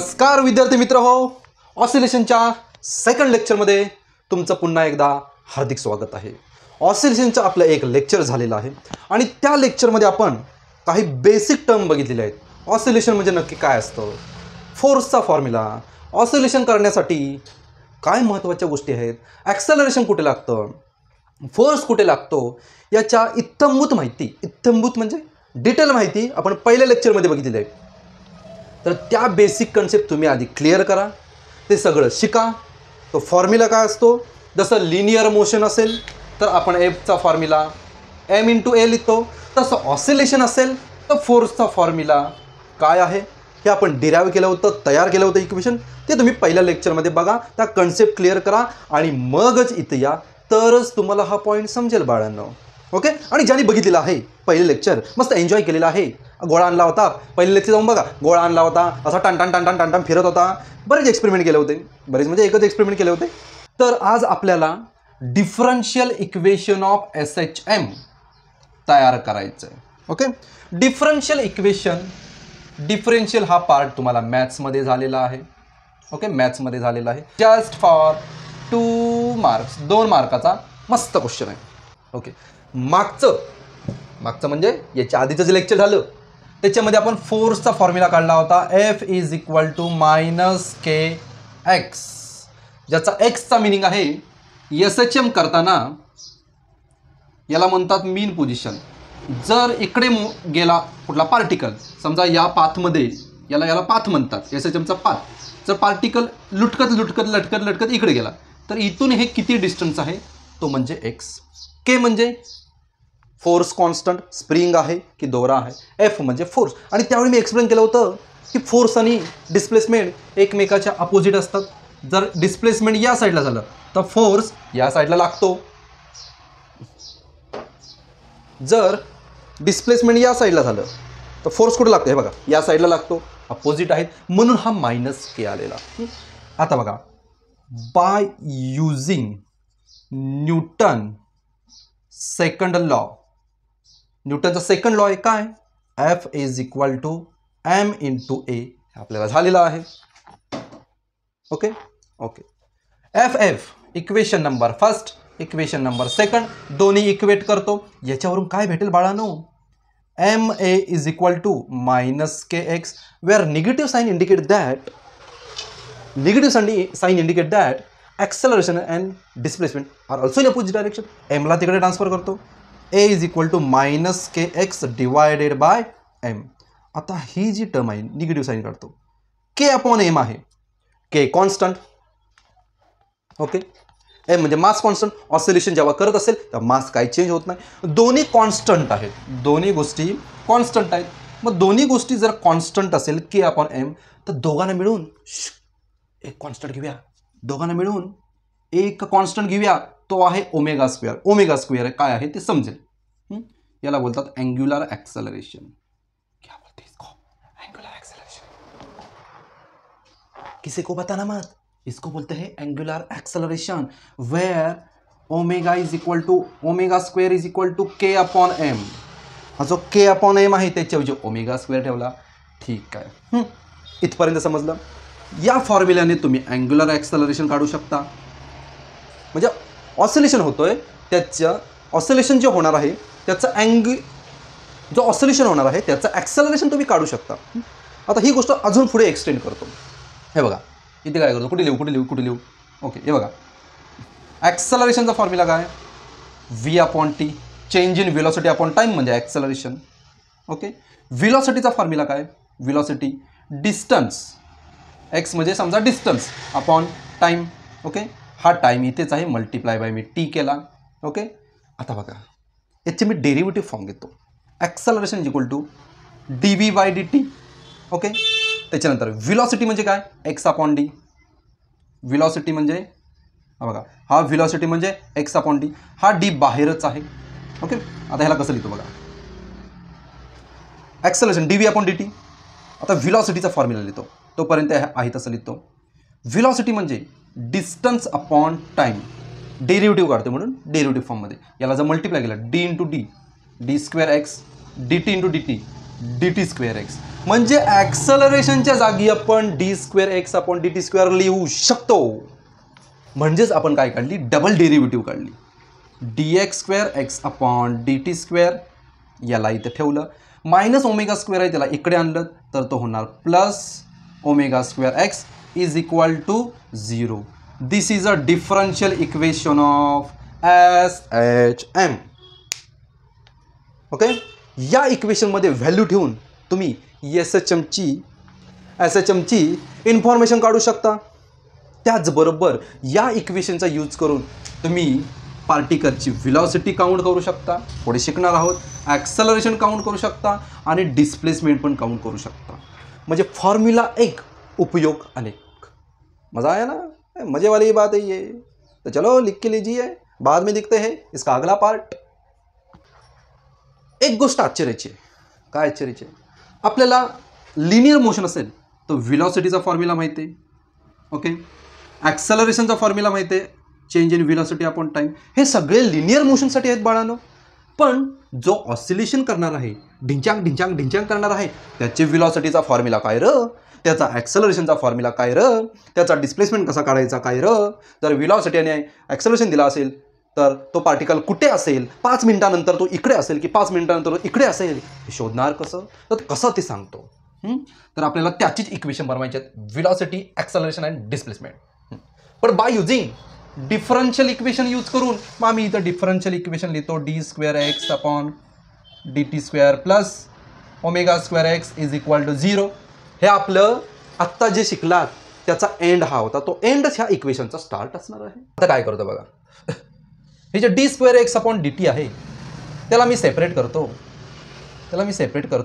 नमस्कार विद्यार्थी मित्र हो, ऑसिलेशनच्या सेकंड लेक्चरमध्ये तुमचं पुन्हा एकदा हार्दिक स्वागत आहे। ऑसिलेशनचं आपलं एक लेक्चर झालेलं आहे आणि त्या लेक्चरमध्ये आपण काही बेसिक टर्म बघितलेले आहेत। ऑसिलेशन म्हणजे नक्की काय असतं, फोर्सचा फॉर्म्युला, ऑसिलेशन करण्यासाठी काय महत्त्वाच्या गोष्टी आहेत, ॲक्सेलरेशन कुठे लागतं, फोर्स कुठे लागतो, याच्या इत्थंभूत माहिती, इत्थंभूत म्हणजे डिटेल माहिती आपण पहिल्या लेक्चरमध्ये बघितलेली आहे। तर त्या बेसिक कन्सेप्ट तुम्ही आधी क्लिअर करा, ते सगळं शिका। तो फॉर्म्युला काय असतो, जसं लिनियर मोशन असेल तर आपण एफचा फॉर्म्युला m × a लिहितो, तसं ऑसिलेशन असेल तर फोर्सचा फॉर्म्युला काय आहे हे आपण डिराईव्ह केलं होतं, तयार केलं होतं इक्वेशन। ते तुम्ही पहिल्या लेक्चरमध्ये बघा, त्या कन्सेप्ट क्लिअर करा आणि मगच इथे या, तरच तुम्हाला हा पॉईंट समजेल बाळांनो। ओके, आणि ज्यांनी बघितलेलं आहे पहिले लेक्चर, मस्त एन्जॉय केलेला आहे, गोळा आणला होता, पहिले लेक्चर जाऊन बघा, गोळा आणला होता, असा टन फिरत होता, बरेच एक्सपेरिमेंट केले होते, बरेच म्हणजे एकच एक्सपेरिमेंट केले होते। तर आज आपल्याला डिफरन्शियल इक्वेशन ऑफ SHM तयार करायचं आहे। ओके, डिफरन्शियल इक्वेशन, डिफरन्शियल हा पार्ट तुम्हाला मॅथ्समध्ये झालेला आहे। ओके, मॅथ्समध्ये झालेला आहे, जस्ट फॉर 2 मार्क्स, 2 मार्काचा मस्त क्वेश्चन आहे। ओके, मागचं म्हणजे याच्या आधीचं जे लेक्चर झालं त्याच्यामध्ये आपण फोर्सचा फॉर्म्युला काढला होता, F = -kx, ज्याचा एक्सचा मिनिंग आहे SHM करताना याला म्हणतात मीन पोझिशन। जर इकडे गेला कुठला पार्टिकल, समजा या पाथमध्ये, याला पाथ म्हणतात, SHMचा पाथ, जर पार्टिकल लटकत इकडे गेला तर इथून हे किती डिस्टन्स आहे तो म्हणजे x। के म्हणजे फोर्स कॉन्स्टंट, स्प्रिंग आहे की दोरा आहे, एफ म्हणजे फोर्स। आणि त्यावेळी मी एक्सप्लेन केलं होतं की फोर्स आणि डिस्प्लेसमेंट एकमेकाच्या अपोजिट असतात। जर डिस्प्लेसमेंट या साईडला झालं तर फोर्स या साईडला लागतो, जर डिस्प्लेसमेंट या साईडला झालं तर फोर्स कुठे लागतो, हे बघा या साईडला लागतो, अपोजिट आहेत, म्हणून हा -k आलेला। आता बघा, by using Newton second law, न्यूटनचा सेकंड लॉ आहे काय, F = m × a आपल्याला झालेला आहे। Okay, F equation number first, equation number second, दोन्ही इक्वेट करतो। याच्यावरून काय भेटेल बाळांनो, ma = -kx, where negative sign indicate that acceleration and displacement are also in opposite direction। m ला तिकडे ट्रान्सफर करतो, a = -kx divided by m। आता ही जी टर्म आहे निगेटिव्ह साइन काढतो, k/m आहे, k कॉन्स्टंट। ओके, m म्हणजे मास कॉन्स्टंट, ऑसिलेशन जेव्हा करत असेल तेव्हा मास काही चेंज होत नाही, दोन्ही कॉन्स्टंट आहेत, दोन्ही गोष्टी कॉन्स्टंट आहेत। मग दोन्ही गोष्टी जर कॉन्स्टंट असेल k/m तर दोघांना मिळून एक कॉन्स्टंट घेऊया, दोघांना मिळून एक कॉन्स्टंट घेऊया, तो आहे ओमेगा स्क्वेअर। ओमेगा स्क्वेअर काय आहे ते समजेल, याला बोलतात अँग्युलर ॲक्सेलरेशन। क्या बोलते हैं इसको, एंगुलर एक्सेलरेशन, किसी को बताना मत, इसको बोलते हैं angular acceleration, where omega square = k/m। हा जो k/m आहे त्याच्याऐवजी ओमेगा स्क्वेअर ठेवला, ठीक आहे, इथपर्यंत समजलं। या फॉर्म्युल्याने तुम्ही अँग्युलर ॲक्सेलरेशन काढू शकता, म्हणजे ऑसिलेशन होतोय त्याचं, ऑसिलेशन जे होणार आहे त्याचं जो ऑसिलेशन होणार आहे त्याचं ॲक्सेलरेशन तुम्ही काढू शकता। आता ही गोष्ट अजून पुढे एक्सटेंड करतो, हे बघा इथे काय करतो, कुठे लिहू, ओके, हे बघा ॲक्सेलरेशनचा फॉर्म्युला काय, v/t, change in velocity upon time म्हणजे ॲक्सेलरेशन। ओके, व्हेलॉसिटीचा फॉर्म्युला काय, व्हेलॉसिटी डिस्टन्स, x म्हणजे समजा डिस्टन्स अपॉन टाईम। ओके, हा टाईम इथेच आहे, मल्टिप्लाय बाय मी t केला। ओके, आता बघा याचे मी डेरिव्हेटिव्ह फॉर्म घेतो, ॲक्सेलरेशन = dv/dt। ओके, त्याच्यानंतर व्हेलॉसिटी म्हणजे काय, x/d, व्हेलॉसिटी म्हणजे हा बघा, हा व्हेलॉसिटी म्हणजे x/d, हा d बाहेरच आहे। ओके, आता ह्याला कसं लिहितो बघा, ॲक्सेलरेशन dv/dt, आता व्हेलॉसिटीचा फॉर्म्युला लिहितो, तोपर्यंत आहे तसं लिहितो। व्हेलॉसिटी म्हणजे डिस्टन्स अपॉन टाईम, डेरिव्हेटिव्ह काढतो म्हणून डेरिव्हेटिव्ह फॉर्ममध्ये, याला जर मल्टिप्लाय केलं d × d, d2x dt × dt, D T square x. म्हणजे ॲक्सलरेशनच्या जागी आपण D square X upon D T square लिहू शकतो. म्हणजेच आपण काय काढली, डबल डेरिव्हेटिव्ह काढली. D x square X upon D T square, याला इथं ठेवलं. मायनस ओमेगा स्क्वेअर आहे त्याला इकडे आणलं तर तो होणार plus omega square X is equal to 0. This is a differential equation of SHM. Okay. या इक्वेशनमध्ये व्हॅल्यू ठेवून तुम्ही SHMची इन्फॉर्मेशन काढू शकता. त्याचबरोबर या इक्वेशनचा यूज करून तुम्ही पार्टिकलची व्हेलॉसिटी काउंट करू शकता, पुढे शिकणार आहोत. ॲक्सलरेशन काउंट करू शकता आणि डिस्प्लेसमेंट पण काउंट करू शकता. म्हणजे फॉर्म्यूला एक, उपयोग अनेक. मज़ा आया ना? मजे वाली बात है ये. तो चलो लिख के लीजिए, बाद में दिखते हैं इसका अगला पार्ट. एक गोष्ट आश्चर्याची आहे. काय आश्चर्याची आहे? आपल्याला लिनियर मोशन असेल तर व्हेलॉसिटीचा फॉर्म्युला माहिती आहे. ओके. ॲक्सलरेशनचा फॉर्म्युला माहिती आहे, change in velocity upon time. हे सगळे लिनियर मोशनसाठी आहेत बाळांनो. पण जो ऑसिलेशन करणार आहे, ढिंचाक ढिंचाक ढिंचाक करणार आहे, त्याचे व्हेलॉसिटीचा फॉर्म्युला काय र, त्याचा ॲक्सलरेशनचा फॉर्म्युला काय र, त्याचा डिस्प्लेसमेंट कसा काढायचा काय र. जर व्हेलॉसिटी आणि ॲक्सलरेशन दिला असेल तर तो पार्टिकल कुठे असेल, 5 मिनिटानंतर तो इकडे असेल की 5 मिनिटानंतर तो इकडे असेल, हे शोधणार कसं, तर कसं ते सांगतो. तर आपल्याला त्याचीच इक्वेशन बनवायची आहेत, व्हेलॉसिटी, ॲक्सलरेशन अँड डिस्प्लेसमेंट. पण by using differential equation use करून, मग आम्ही इथं डिफरन्शियल इक्वेशन लिहितो, D square X upon D T square plus omega square X is equal to 0. हे आपलं आत्ता जे शिकलात त्याचा एंड हा होता. तो एंडच ह्या इक्वेशनचा स्टार्ट असणार आहे. आता काय करतो बघा, हे जे D square X upon D T आहे त्याला मी सेपरेट करतो.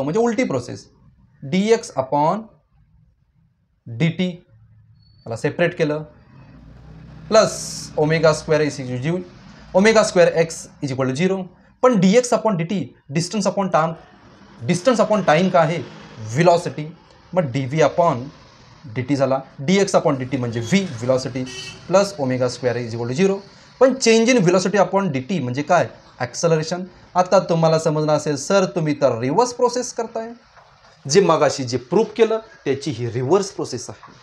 म्हणजे उलटी process. D X upon D T याला सेपरेट केलं plus omega square X is is equal to 0. पण D X upon D T distance upon time का आहे, व्हेलॉसिटी. मग D V upon D T झाला. D X upon D T म्हणजे V velocity plus omega square is equal to 0. पण change in velocity upon D T म्हणजे काय, acceleration. आता तुम्हाला समजणार असेल सर तुम्ही तर रिव्हर्स प्रोसेस करताय. जे मगाशी जे प्रूफ केलं त्याची ही रिव्हर्स प्रोसेस आहे.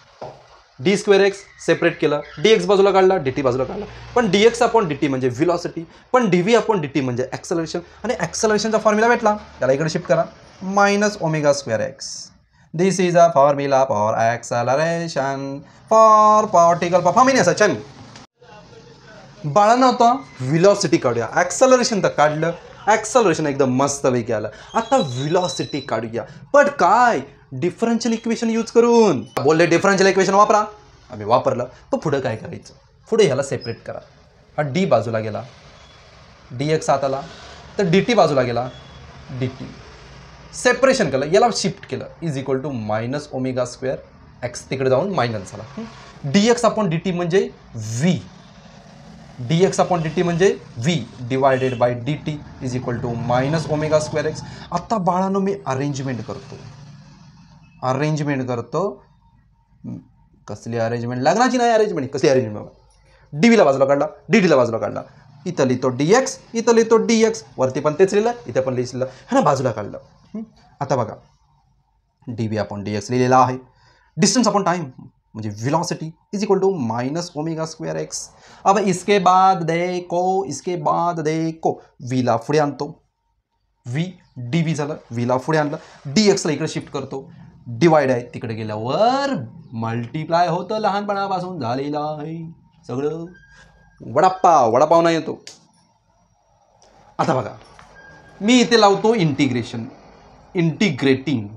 डी स्क्वेअर एक्स सेपरेट केलं, डी एक्स बाजूला काढला, डी टी बाजूला काढला. पण D X upon D T म्हणजे व्हेलॉसिटी, पण D V upon D T म्हणजे ॲक्सलरेशन. आणि ॲक्सलरेशनचा फॉर्म्युला भेटला, त्याला इकडे शिफ्ट करा, minus omega square x. This is a formula for acceleration for particle performing SHM. बाळांना होता व्हेलॉसिटी काढूया. ॲक्सलरेशन तर काढलं, ॲक्सलरेशन एकदम मस्तपैकी आलं. आता व्हेलॉसिटी काढूया, पण काय, डिफरन्शियल इक्वेशन यूज करून. बोलले डिफरन्शियल इक्वेशन वापरा, आम्ही वापरलं. तर पुढं काय करायचं, पुढे ह्याला सेपरेट करा. हा डी बाजूला गेला, डी एक्स आत आला, तर डी टी बाजूला गेला, डी टी सेपरेशन केलं, याला शिफ्ट केलं, is equal to minus omega square X, तिकडे जाऊन मायनस झाला. D X upon D T म्हणजे V, D X upon D T म्हणजे V divided by D T is equal to minus omega square X. आता बाळांनो मी arrangement करतो. कसली arrangement, लग्नाची नाही अरेंजमेंट, कसली अरेंजमेंट. डी व्हीला बाजूला काढला, डी टीला बाजूला काढला, इथं लिहितो डी एक्स, इथं लिहितो डी एक्स, वरती पण तेच लिहिलं, इथं पण लिहिलं, ह्याला बाजूला काढलं. आता बघा d V upon d x लिहिलेला आहे. डिस्टन्स अपॉन टाइम म्हणजे velocity is equal to minus omega square x. अब इसके बाद देखो व्हीला पुढे आणतो, व्ही डी व्ही झालं, व्हीला पुढे आणलं, डी एक्सला इकडे शिफ्ट करतो, डिवाइड आहे तिकडे गेल्यावर मल्टिप्लाय होतं, लहानपणापासून झालेलं आहे सगळं. वडापाव नाही येतो. आता बघा मी इथे लावतो integrating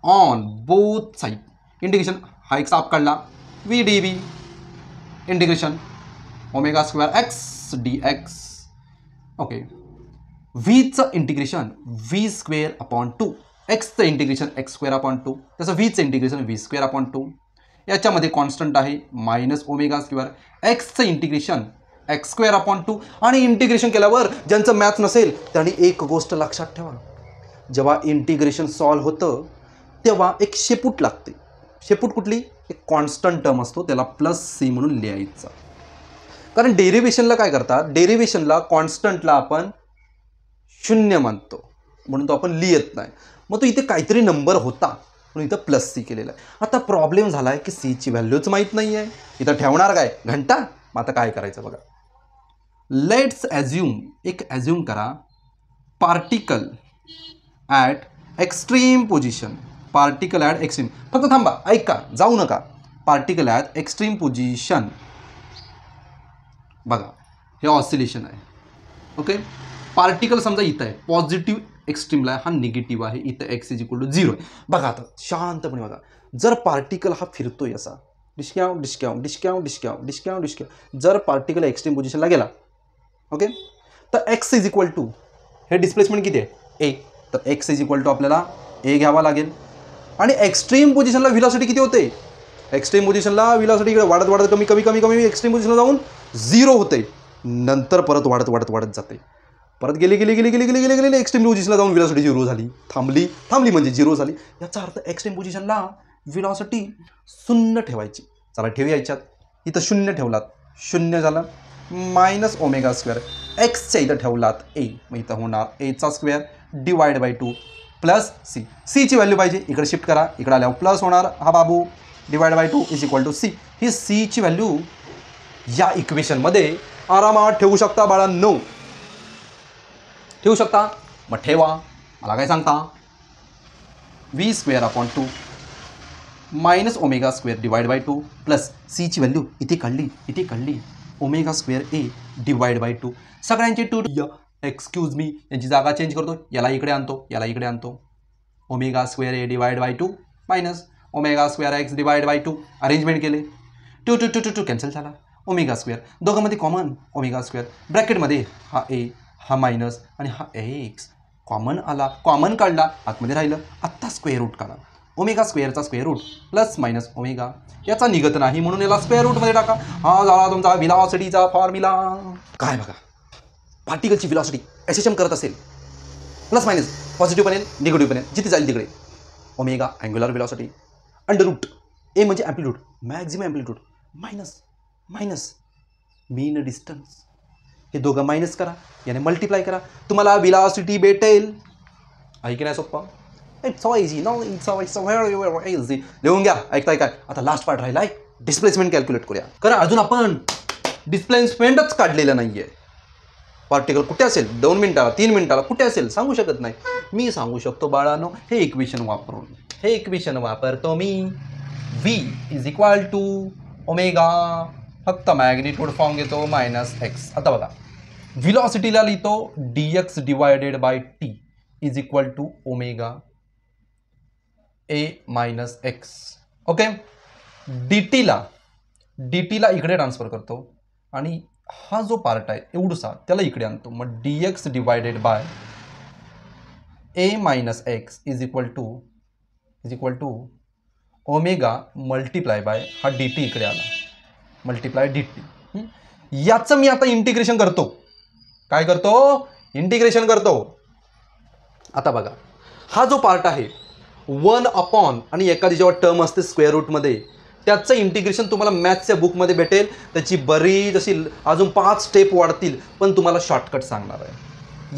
on both side. Integration हा एक साफ काढला, V D V integration omega square X D X. Okay. व्हीचं इंटिग्रेशन व्ही स्क्वेअर अपॉन 2, एक्सचं इंटिग्रेशन एक्स स्क्वेअर अपॉन 2, त्याचं व्हीचं इंटिग्रेशन व्ही स्क्वेअर अपॉन 2. याच्यामध्ये कॉन्स्टंट आहे मायनस ओमेगा स्क्वेअर, एक्सचं इंटिग्रेशन एक्स स्क्वेअर अपॉन 2. आणि इंटिग्रेशन केल्यावर ज्यांचं मॅथ नसेल त्यांनी एक गोष्ट लक्षात ठेवा, जेव्हा इंटिग्रेशन सॉल्व्ह होतं तेव्हा एक शेपूट लागते. शेपूट कुठली, एक कॉन्स्टंट टर्म असतो, त्याला प्लस सी म्हणून लिहायचा. कारण डेरिव्हेशनला काय करतात, डेरिव्हेशनला कॉन्स्टंटला आपण 0 मानतो म्हणून तो आपण लिहित नाही. मग तो इथे काहीतरी नंबर होता म्हणून इथं प्लस सी केलेला आहे. आता प्रॉब्लेम झाला आहे की सीची व्हॅल्यूच माहीत नाही आहे. इथं ठेवणार काय घंटा. मग आता काय करायचं बघा. लेट्स ॲज्युम, एक ॲज्युम करा, particle at extreme position. Particle at extreme, फक्त थांबा ऐका जाऊ नका. Particle at extreme position. बघा हे ऑसिलेशन आहे. ओके, पार्टिकल समजा इथं आहे, पॉझिटिव्ह एक्स्ट्रीमला आहे, हा निगेटिव्ह आहे, इथं एक्स इज इक्वल टू 0 आहे. बघा आता शांतपणे बघा, जर पार्टिकल हा फिरतोय असा discount discount discount discount discount discount, जर पार्टिकल एक्स्ट्रीम पोझिशनला गेला, ओके, तर एक्स इज इक्वल टू, हे डिस्प्लेसमेंट किती आहे ए, तर एक्स इज इक्वल टू आपल्याला ए घ्यावा लागेल. आणि एक्स्ट्रीम पोझिशनला व्हिलॉसिटी किती होते, एक्स्ट्रीम पोझिशनला व्हिलॉसिटी इकडे वाढत वाढत कमी कमी कमी कमी एक्स्ट्रीम पोझिशनला जाऊन 0 होते, नंतर परत वाढत वाढत वाढत जाते, परत गेली गेली गेली गेली गेली गेली गेली एक्स्ट्रीम पोझिशनला जाऊन व्हिलॉसिटी 0 झाली, थांबली थांबली म्हणजे 0 झाली. याचा अर्थ एक्स्ट्रीम पोझिशनला व्हिलॉसिटी 0 ठेवायची. चला ठेवूया याच्यात, इथं 0 ठेवलात 0 झालं, मायनस ओमेगा स्क्वेअर, एक्सच्या इथं ठेवलात ए, मग इथं होणार एचा square divide by 2 plus C. सीची व्हॅल्यू पाहिजे इकडे शिफ्ट करा, इकडे आल्यावर प्लस होणार, हा बाबू divide by 2 is equal to C. ही सीची व्हॅल्यू या इक्वेशनमध्ये आरामात ठेवू शकता बाळांनो, ठेवू शकता. मग ठेवा, मला काय सांगता, V square upon 2 minus omega square divide by 2 plus सीची व्हॅल्यू इथे काढली omega square A divide by 2. सगळ्यांचे 2 एक्सक्यूज मी, यांची जागा चेंज करतो, याला इकडे आणतो, याला इकडे आणतो. Omega square A divide by 2 minus omega square x divide by 2. Arrangement केले, 2 2 2 2 2 कॅन्सल झाला. ओमेगा स्क्वेअर दोघांमध्ये कॉमन ओमेगा स्क्वेअर, ब्रॅकेटमध्ये हा ए हा मायनस आणि हा एक्स कॉमन आला, कॉमन काढला, आतमध्ये राहिलं. आत्ता स्क्वेअर रूट काढा, ओमेगा स्क्वेअरचा square root plus minus omega, याचा निघत नाही म्हणून याला स्क्वेअर रूटमध्ये टाका. हा झाला तुमचा व्हिलॉसिटीचा फॉर्म्युला. काय बघा, पार्टिकलची व्हिलॉसिटी एसएचएम करत असेल, प्लस मायनस पॉझिटिव्ह बनेल निगेटिव्ह बनेल, जिथे जाईल तिकडे omega angular velocity under root A म्हणजे amplitude, maximum amplitude, minus minus mean distance, हे दोघं मायनस करा, याने मल्टिप्लाय करा, तुम्हाला व्हिलॉसिटी भेटेल. आहे की नाही सोप्पा, it's so easy, no it's very very easy. लिहून घ्या, ऐकताय काय. आता लास्ट पार्ट राहिला आहे, डिस्प्लेसमेंट कॅल्क्युलेट करूया. कारण अजून आपण डिस्प्लेसमेंटच काढलेलं नाही आहे. पार्टिकल कुठे असेल 2 मिनिटाला 3 मिनिटाला कुठे असेल सांगू शकत नाही, मी सांगू शकतो बाळांनो, हे इक्वेशन वापरून, हे इक्वेशन वापरतो मी. V is equal to omega, फक्त मॅग्निट्यूड फॉर्म घेतो मायनस एक्स. आता बघा व्हिलॉसिटीला लिहितो D x divided by T is equal to omega A minus X. Okay, D टीला इकडे ट्रान्सफर करतो आणि हा जो पार्ट आहे एवढसा त्याला इकडे आणतो, मग d x divided by a minus x is equal to omega multiply by हा डी टी इकडे आला, मल्टिप्लाय डी टी. याचं मी आता इंटिग्रेशन करतो. काय करतो, इंटिग्रेशन करतो. आता बघा हा जो पार्ट आहे 1 अपॉन आणि एखादी जेव्हा टर्म असते स्क्वेअर रूटमध्ये, त्याचं इंटिग्रेशन तुम्हाला मॅथ्सच्या बुकमध्ये भेटेल. त्याची बरीच अशी अजून 5 स्टेप वाढतील, पण तुम्हाला शॉर्टकट सांगणार आहे.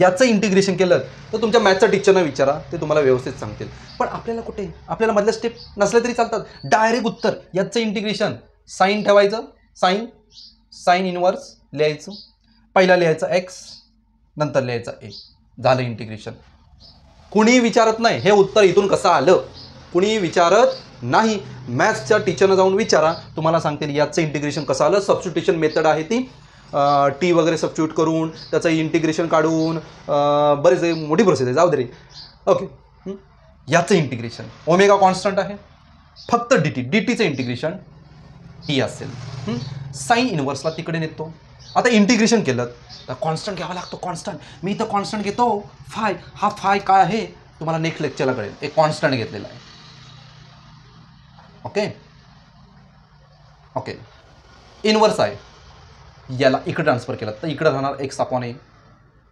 याचं इंटिग्रेशन केलं तर तुमच्या मॅथ्सच्या टीचरना विचारा, ते तुम्हाला व्यवस्थित सांगतील. पण आपल्याला कुठे, आपल्याला मधल्या स्टेप नसले तरी चालतात, डायरेक्ट उत्तर. याचं इंटिग्रेशन साईन ठेवायचं, साईन इनवर्स लिहायचं, पहिला लिहायचं एक्स, नंतर लिहायचं ए, झालं इंटिग्रेशन. कुणीही विचारत नाही हे उत्तर इथून कसं आलं, कुणीही विचारत नाही. मॅथ्सच्या टीचरनं जाऊन विचारा, तुम्हाला सांगतील याचं इंटिग्रेशन कसं आलं. सबस्टिट्यूशन मेथड आहे ती, टी वगैरे सबस्टिट्यूट करून त्याचं इंटिग्रेशन काढून, बरेच मोठी प्रोसेस आहे, जाऊ दे रे. ओके, याचं इंटिग्रेशन ओमेगा कॉन्स्टंट आहे, फक्त डी टीचं इंटिग्रेशन टी असेल. साईन इनवर्सला तिकडे नेतो. आता इंटिग्रेशन केलं तर कॉन्स्टंट घ्यावा लागतो, कॉन्स्टंट. मी इथं कॉन्स्टंट घेतो फाय. हा फाय काय आहे तुम्हाला नेक्स्ट लेक्चरला कळेल. एक कॉन्स्टंट घेतलेला आहे. ओके ओके, इनवर्स आहे, याला इकडे ट्रान्सफर केलं तर इकडे राहणार एक्स अपॉन ए,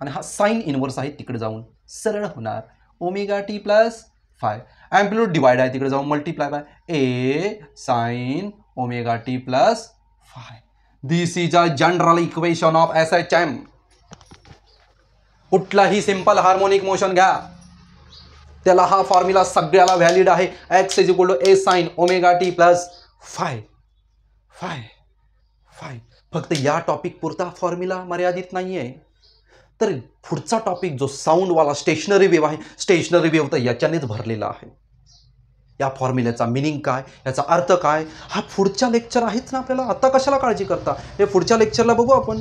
आणि हा साईन इनवर्स आहे तिकडे जाऊन सरळ होणार omega t plus phi. Amplitude divide आहे, तिकडे जाऊन multiply by a sine omega t plus phi. This is a general equation of SHM. कुठलाही सिंपल हार्मोनिक मोशन घ्या, त्याला हा फॉर्म्युला सगळ्याला व्हॅलिड आहे. X is equal to a sine omega t plus phi. फक्त या टॉपिक पुरता formula मर्यादित नाही आहे. तर पुढचा टॉपिक जो साऊंडवाला स्टेशनरी वेव्ह आहे, स्टेशनरी वेव्ह तर याच्यानेच भरलेला आहे. या फॉर्म्युल्याचा मिनिंग काय, याचा अर्थ काय, हा पुढच्या लेक्चर आहेच ना आपल्याला. आता कशाला काळजी करता, हे पुढच्या लेक्चरला बघू आपण.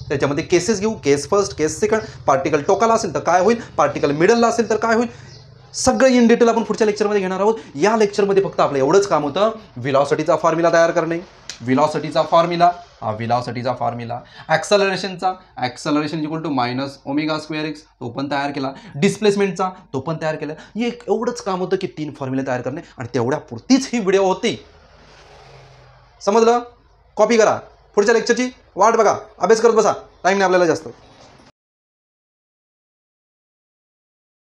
त्याच्यामध्ये केसेस घेऊ, केस फर्स्ट, केस सेकंड, पार्टिकल टोकाला असेल तर काय होईल, पार्टिकल मिडलला असेल तर काय होईल, सगळं इन डिटेल आपण पुढच्या लेक्चरमध्ये घेणार आहोत. या लेक्चरमध्ये फक्त आपलं एवढंच काम होतं, व्हेलॉसिटीचा फॉर्म्युला तयार करणे. व्हेलॉसिटीचा formula acceleration equal to minus omega square X, तो पण तयार केला. डिस्प्लेसमेंटचा तो पण तयार केला. एक एवढंच काम होतं की 3 फॉर्म्युले तयार करणे, आणि तेवढ्या पुरतीच ही व्हिडिओ होती. समजलं? कॉपी करा, पुढच्या लेक्चरची वाट बघा, अभ्यास करत बसा, टाईम नाही आपल्याला जास्त.